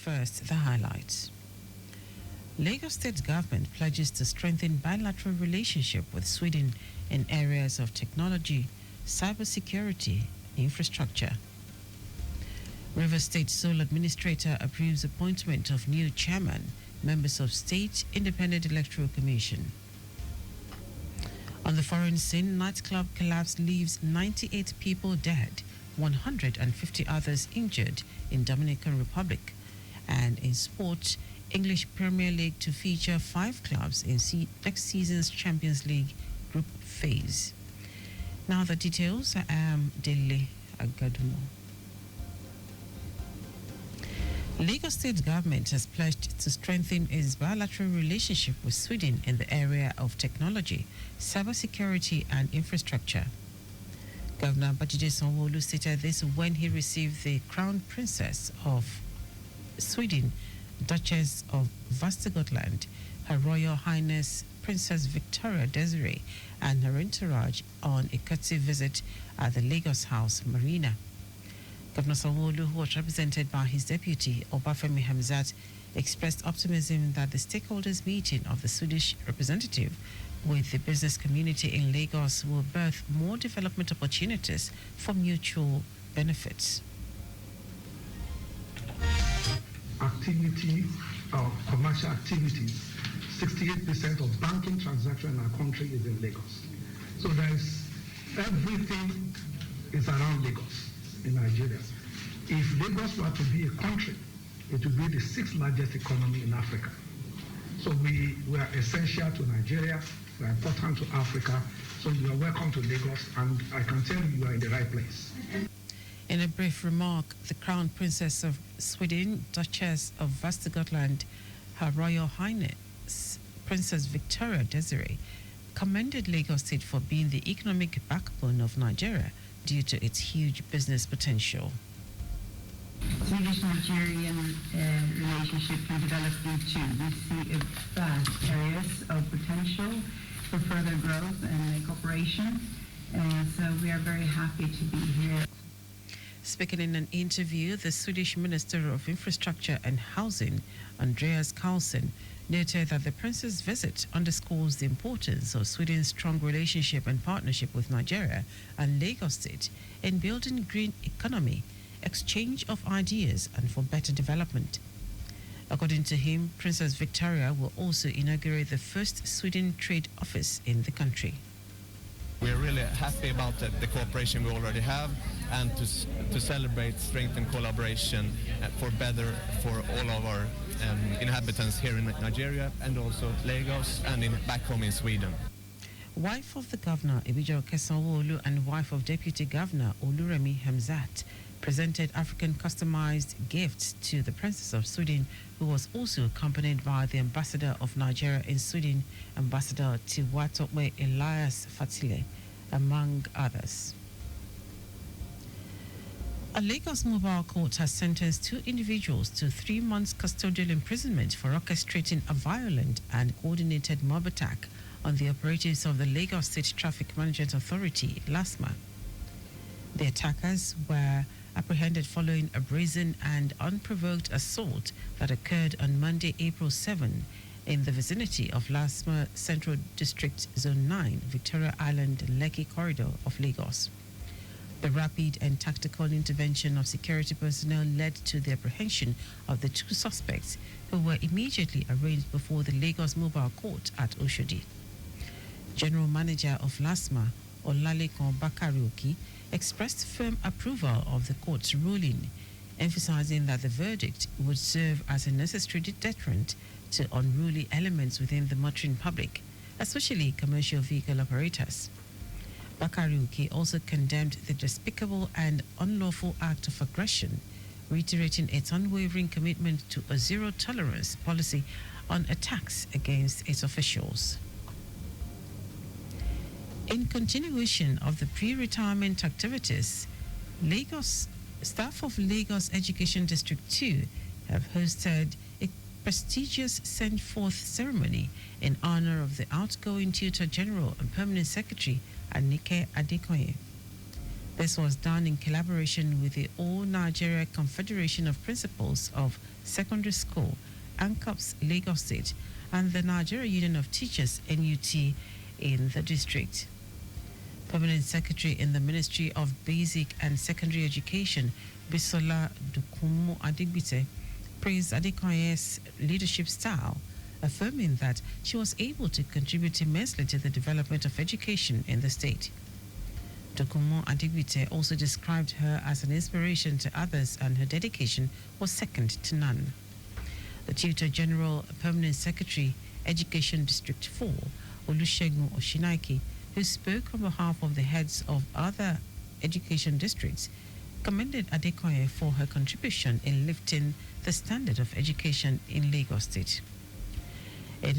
First, the highlights. Lagos State government pledges to strengthen bilateral relationship with Sweden in areas of technology, cybersecurity, infrastructure. River State Sole Administrator approves appointment of new chairman, members of State Independent Electoral Commission. On the foreign scene, nightclub collapse leaves 98 people dead, 150 others injured in Dominican Republic. And in sport, English Premier League to feature 5 clubs in next season's Champions League group phase. Now the details. I am Dele Agadumo. Lagos State government has pledged to strengthen its bilateral relationship with Sweden in the area of technology, cybersecurity and infrastructure. Governor Babajide Sanwo-Olu stated this when he received the Crown Princess of Sweden, Duchess of Västergötland, Her Royal Highness Princess Victoria Desiree, and her entourage on a courtesy visit at the Lagos House Marina. Governor Sanwo-Olu, who was represented by his deputy, Obafemi Hamzat, expressed optimism that the stakeholders meeting of the Swedish representative with the business community in Lagos will birth more development opportunities for mutual benefits. Activity of commercial activities, 68% of banking transactions in our country is in Lagos. So everything is around Lagos in Nigeria. If Lagos were to be a country, it would be the 6th largest economy in Africa. So we are essential to Nigeria, we are important to Africa. So you are welcome to Lagos, and I can tell you are in the right place. In a brief remark, the Crown Princess of Sweden, Duchess of Västergötland, Her Royal Highness Princess Victoria Desiree, commended Lagos State for being the economic backbone of Nigeria due to its huge business potential. Swedish-Nigerian relationship can develop into. We see vast areas of potential for further growth and cooperation, so we are very happy to be here. Speaking in an interview, the Swedish Minister of Infrastructure and Housing, Andreas Carlson, noted that the Prince's visit underscores the importance of Sweden's strong relationship and partnership with Nigeria and Lagos State in building green economy, exchange of ideas, and for better development. According to him, Princess Victoria will also inaugurate the first Sweden trade office in the country. We're really happy about the cooperation we already have, and to celebrate strength and collaboration for better for all of our inhabitants here in Nigeria and also Lagos and back home in Sweden. Wife of the governor, Ibijoke Sanwo-Olu, and wife of Deputy Governor Oluremi Hamzat presented African customized gifts to the Princess of Sweden, who was also accompanied by the Ambassador of Nigeria in Sweden, Ambassador Tiwatokwe Elias Fatile, among others. A Lagos mobile court has sentenced 2 individuals to 3 months custodial imprisonment for orchestrating a violent and coordinated mob attack on the operatives of the Lagos State Traffic Management Authority, LASMA. The attackers were apprehended following a brazen and unprovoked assault that occurred on Monday, April 7, in the vicinity of LASMA Central District Zone 9, Victoria Island, Lekki Corridor of Lagos. The rapid and tactical intervention of security personnel led to the apprehension of the 2 suspects, who were immediately arraigned before the Lagos Mobile Court at Oshodi. General Manager of LASMA, Olalekan Bakarioki, expressed firm approval of the court's ruling, emphasizing that the verdict would serve as a necessary deterrent to unruly elements within the motoring public, especially commercial vehicle operators. Bakarioki also condemned the despicable and unlawful act of aggression, reiterating its unwavering commitment to a zero-tolerance policy on attacks against its officials. In continuation of the pre-retirement activities, staff of Lagos Education District 2 have hosted a prestigious send-forth ceremony in honor of the outgoing Tutor General and Permanent Secretary, Anike Adekoye. This was done in collaboration with the All Nigeria Confederation of Principals of Secondary School, ANCOPS Lagos State, and the Nigeria Union of Teachers, NUT, in the district. Permanent Secretary in the Ministry of Basic and Secondary Education, Bisola Dukumo Adigbite, praised Adekoye's leadership style, affirming that she was able to contribute immensely to the development of education in the state. Dukumo Adigbite also described her as an inspiration to others, and her dedication was second to none. The Tutor General, Permanent Secretary, Education District 4, Olusegun Oshinaiki, who spoke on behalf of the heads of other education districts, commended Adekoye for her contribution in lifting the standard of education in Lagos State. In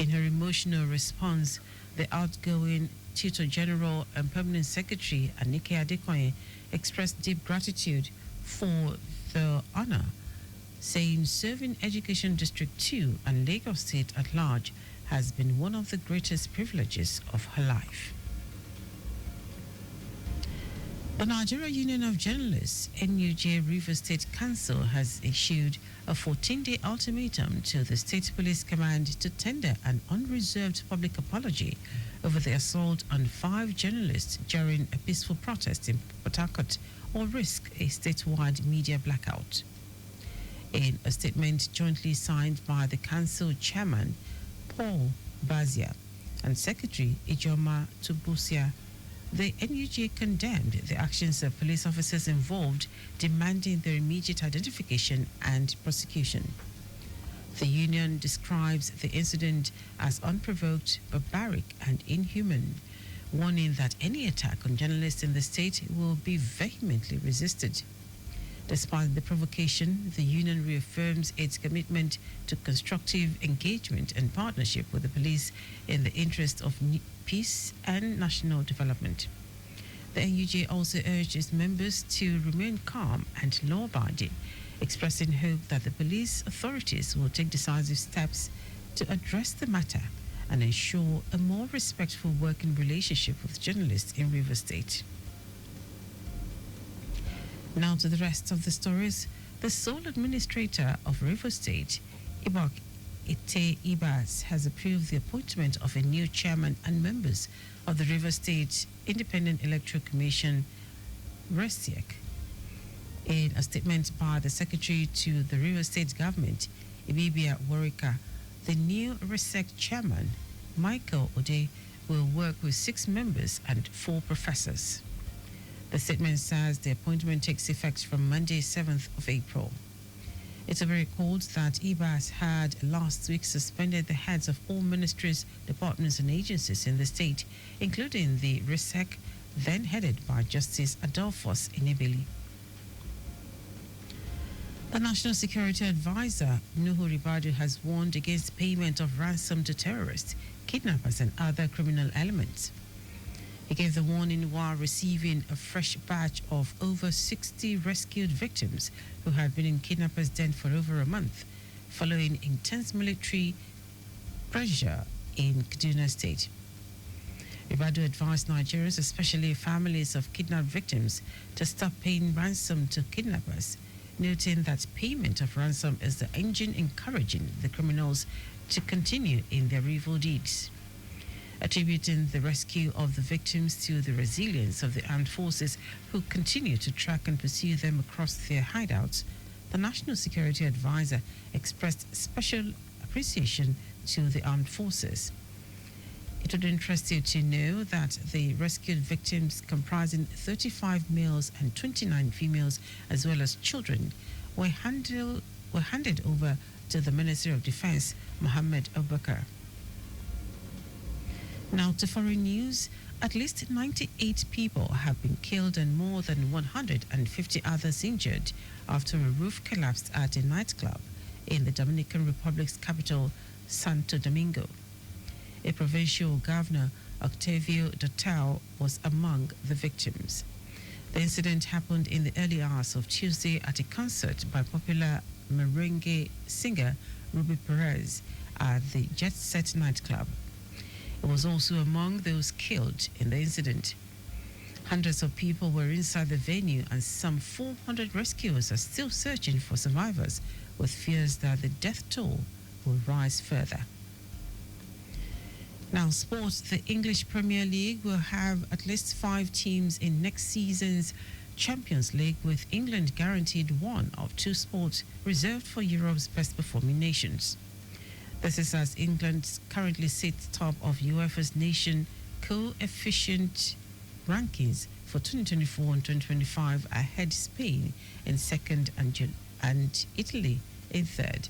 her emotional response, the outgoing Tutor General and Permanent Secretary Anike Adekoye expressed deep gratitude for the honor, saying serving Education District 2 and Lagos State at large has been one of the greatest privileges of her life. The Nigeria Union of Journalists, NUJ Rivers State Council, has issued a 14-day ultimatum to the State Police Command to tender an unreserved public apology over the assault on 5 journalists during a peaceful protest in Port Harcourt, or risk a statewide media blackout. In a statement jointly signed by the Council Chairman, Paul Bazia, and Secretary Ijoma Tubusia, the NUJ condemned the actions of police officers involved, demanding their immediate identification and prosecution. The union describes the incident as unprovoked, barbaric, and inhuman, warning that any attack on journalists in the state will be vehemently resisted. Despite the provocation, the union reaffirms its commitment to constructive engagement and partnership with the police in the interest of peace and national development. The NUJ also urged its members to remain calm and law-abiding, expressing hope that the police authorities will take decisive steps to address the matter and ensure a more respectful working relationship with journalists in Rivers State. Now to the rest of the stories. The sole administrator of Rivers State, Ibok Ite Ibas, has approved the appointment of a new chairman and members of the Rivers State Independent Electoral Commission, RESTIEC. In a statement by the Secretary to the Rivers State Government, Ibibia Warika, the new RESTIEC chairman, Michael Ode, will work with 6 members and 4 professors. The statement says the appointment takes effect from Monday, 7th of April. It's a recalled that IBAS had last week suspended the heads of all ministries, departments, and agencies in the state, including the RESEC, then headed by Justice Adolphus Inebili. The National Security Advisor, Nuhu Ribadu, has warned against payment of ransom to terrorists, kidnappers, and other criminal elements. He gave the warning while receiving a fresh batch of over 60 rescued victims who had been in kidnappers' den for over a month, following intense military pressure in Kaduna State. Ribadu advised Nigerians, especially families of kidnapped victims, to stop paying ransom to kidnappers, noting that payment of ransom is the engine encouraging the criminals to continue in their evil deeds. Attributing the rescue of the victims to the resilience of the armed forces who continue to track and pursue them across their hideouts, the National Security Advisor expressed special appreciation to the armed forces. It would interest you to know that the rescued victims, comprising 35 males and 29 females, as well as children, were handed over to the Ministry of Defense, Mohammed Abubakar. Now to foreign news. At least 98 people have been killed and more than 150 others injured after a roof collapsed at a nightclub in the Dominican Republic's capital, Santo Domingo. A provincial governor, Octavio Dotal, was among the victims. The incident happened in the early hours of Tuesday at a concert by popular merengue singer Ruby Perez at the Jet Set nightclub. It was also among those killed in the incident. Hundreds of people were inside the venue, and some 400 rescuers are still searching for survivors, with fears that the death toll will rise further. Now, sports. The English Premier League will have at least 5 teams in next season's Champions League, with England guaranteed one of 2 spots reserved for Europe's best performing nations. This is as England currently sits top of UEFA's nation coefficient rankings for 2024 and 2025, ahead Spain in second and Italy in third.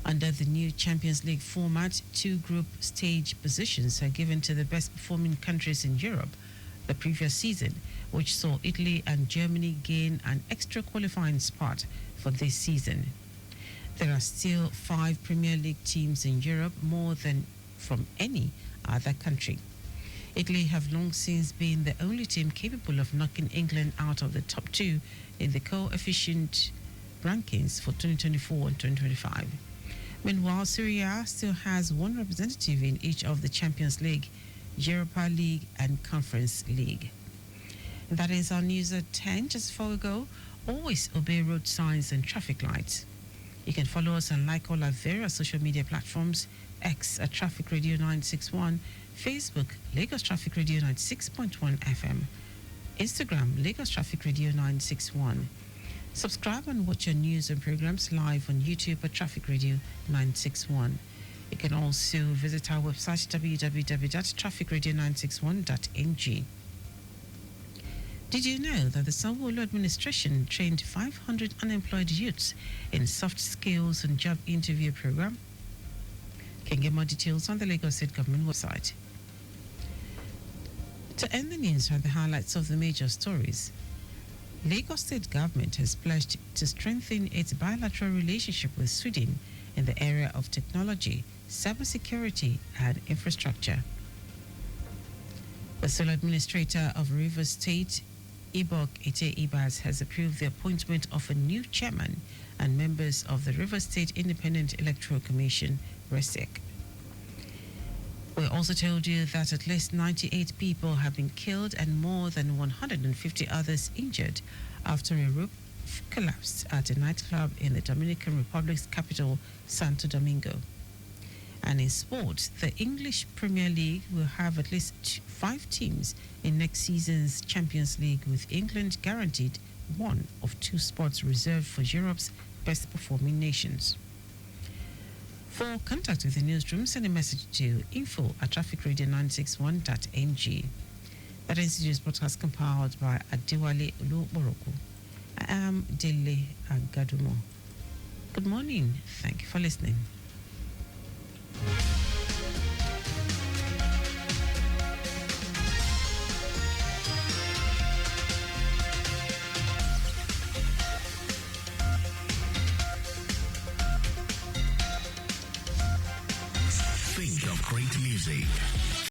Under the new Champions League format, 2 group stage positions are given to the best performing countries in Europe the previous season, which saw Italy and Germany gain an extra qualifying spot for this season. There are still 5 Premier League teams in Europe, more than from any other country. Italy have long since been the only team capable of knocking England out of the top 2 in the coefficient rankings for 2024 and 2025. Meanwhile, Serie A still has 1 representative in each of the Champions League, Europa League and Conference League. And that is our news at 10. Just before we go, always obey road signs and traffic lights. You can follow us and like all our various social media platforms: X at Traffic Radio 961, Facebook Lagos Traffic Radio 96.1 FM, Instagram Lagos Traffic Radio 961. Subscribe and watch our news and programs live on YouTube at Traffic Radio 961. You can also visit our website www.trafficradio961.ng. Did you know that the Sanwo-Olu administration trained 500 unemployed youths in soft skills and job interview program? You can get more details on the Lagos State Government website. To end the news are the highlights of the major stories. Lagos State Government has pledged to strengthen its bilateral relationship with Sweden in the area of technology, cybersecurity, and infrastructure. The sole administrator of Rivers State, Ibok Ete Ibas, has approved the appointment of a new chairman and members of the Rivers State Independent Electoral Commission, RESEC. We also told you that at least 98 people have been killed and more than 150 others injured after a roof collapsed at a nightclub in the Dominican Republic's capital, Santo Domingo. And in sports, the English Premier League will have at least 5 teams in next season's Champions League, with England guaranteed one of 2 spots reserved for Europe's best performing nations. For contact with the newsroom, send a message to info@trafficradio961.ng. That is the news broadcast compiled by Adewale Oluboroku. I am Dele Agadumo. Good morning. Thank you for listening. Think of great music